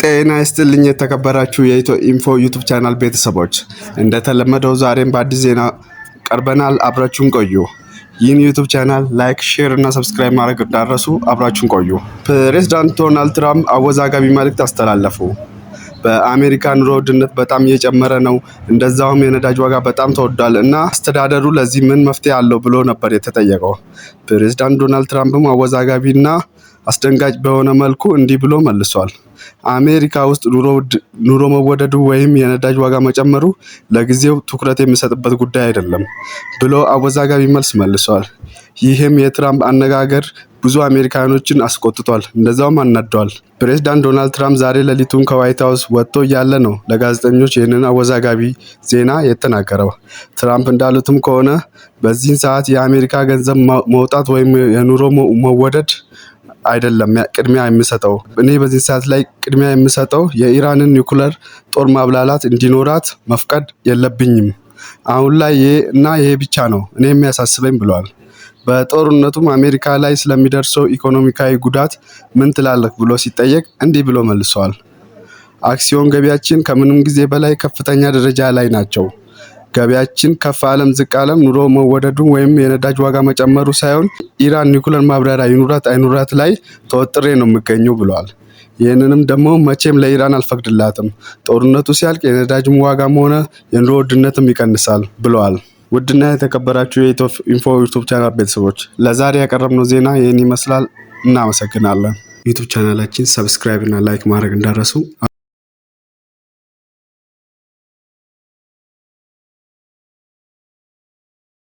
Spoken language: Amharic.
ጤና ይስጥልኝ የተከበራችሁ የኢትዮ ኢንፎ ዩቲዩብ ቻናል ቤተሰቦች፣ እንደተለመደው ዛሬም በአዲስ ዜና ቀርበናል። አብራችሁን ቆዩ። ይህን ዩቲዩብ ቻናል ላይክ፣ ሼር እና ሰብስክራይብ ማድረግ እንዳትረሱ። አብራችሁን ቆዩ። ፕሬዝዳንት ዶናልድ ትራምፕ አወዛጋቢ መልእክት አስተላለፉ። በአሜሪካ ኑሮ ውድነት በጣም እየጨመረ ነው፣ እንደዛውም የነዳጅ ዋጋ በጣም ተወዷል እና አስተዳደሩ ለዚህ ምን መፍትሄ አለው ብሎ ነበር የተጠየቀው። ፕሬዝዳንት ዶናልድ ትራምፕም አወዛጋቢና አስደንጋጭ በሆነ መልኩ እንዲህ ብሎ መልሷል። አሜሪካ ውስጥ ኑሮ መወደዱ ወይም የነዳጅ ዋጋ መጨመሩ ለጊዜው ትኩረት የሚሰጥበት ጉዳይ አይደለም ብሎ አወዛጋቢ መልስ መልሷል። ይህም የትራምፕ አነጋገር ብዙ አሜሪካኖችን አስቆጥቷል፣ እንደዛውም አናደዋል። ፕሬዝዳንት ዶናልድ ትራምፕ ዛሬ ሌሊቱን ከዋይት ሃውስ ወጥቶ እያለ ነው ለጋዜጠኞች ይህንን አወዛጋቢ ዜና የተናገረው። ትራምፕ እንዳሉትም ከሆነ በዚህን ሰዓት የአሜሪካ ገንዘብ መውጣት ወይም የኑሮ መወደድ አይደለም ቅድሚያ የሚሰጠው። እኔ በዚህ ሰዓት ላይ ቅድሚያ የሚሰጠው የኢራንን ኒውክሌር ጦር ማብላላት እንዲኖራት መፍቀድ የለብኝም። አሁን ላይ ይሄ ብቻ ነው እኔ የሚያሳስበኝ ብለዋል። በጦርነቱም አሜሪካ ላይ ስለሚደርሰው ኢኮኖሚካዊ ጉዳት ምን ትላለህ ብሎ ሲጠየቅ እንዲህ ብሎ መልሷል። አክሲዮን ገቢያችን ከምንም ጊዜ በላይ ከፍተኛ ደረጃ ላይ ናቸው። ገቢያችን ከፍ አለም ዝቅ አለም ኑሮ መወደዱ ወይም የነዳጅ ዋጋ መጨመሩ ሳይሆን ኢራን ኒውክሌር ማብራሪያ ይኑራት አይኑራት ላይ ተወጥሬ ነው የሚገኘው ብለዋል። ይህንንም ደግሞ መቼም ለኢራን አልፈቅድላትም። ጦርነቱ ሲያልቅ የነዳጅም ዋጋም ሆነ የኑሮ ውድነትም ይቀንሳል ብለዋል። ውድና የተከበራችሁ የኢትዮ ኢንፎ ዩቲዩብ ቻናል ቤተሰቦች፣ ለዛሬ ያቀረብነው ዜና ይህን ይመስላል። እናመሰግናለን። ዩቲዩብ ቻናላችን ሰብስክራይብ እና ላይክ ማድረግ እንዳትረሱ።